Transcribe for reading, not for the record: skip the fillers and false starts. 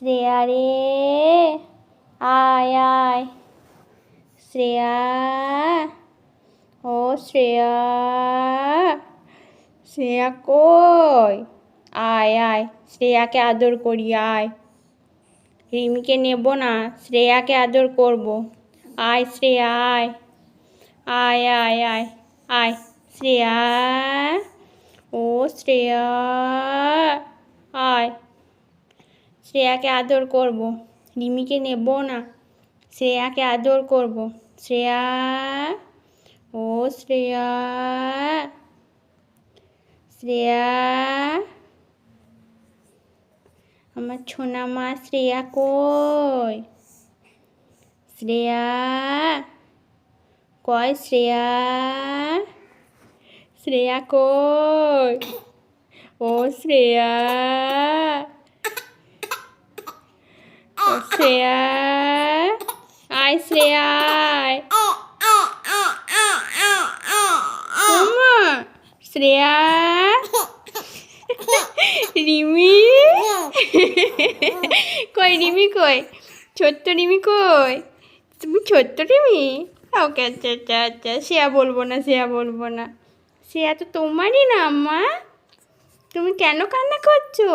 শ্রেয়া রে আয় আয়। শ্রেয়া, ও শ্রেয়া, শ্রেয়া কই? আয় আয়, শ্রেয়াকে আদর করি আয়। রিমিকে নেব না, শ্রেয়াকে আদর করব। আয় শ্রেয়া আয়, আয় আয় আয় আয়। শ্রেয়া, ও শ্রেয়া, আয়। শ্রেয়াকে আদর করব, রিমিকে নেব না, শ্রেয়াকে আদর করব। শ্রেয়া, ও শ্রেয়া, শ্রেয়া, আমার ছোনা মা শ্রেয়া কই? শ্রেয়া কই? শ্রেয়া, শ্রেয়া কই? ও শ্রেয়া, ও শ্রেয়া, আয় শ্রেয়া আয়। ওমা শ্রেয়া, রিমি কই? রিমি কই? ছোট্ট রিমি কই? তুমি ছোট্ট রিমি? ওকে, আচ্ছা আচ্ছা আচ্ছা, শ্রেয়া বলবো না, শ্রেয়া বলবো না। শ্রেয়া তো তোমারই না আম্মা, তুমি কেন কান্না করছো?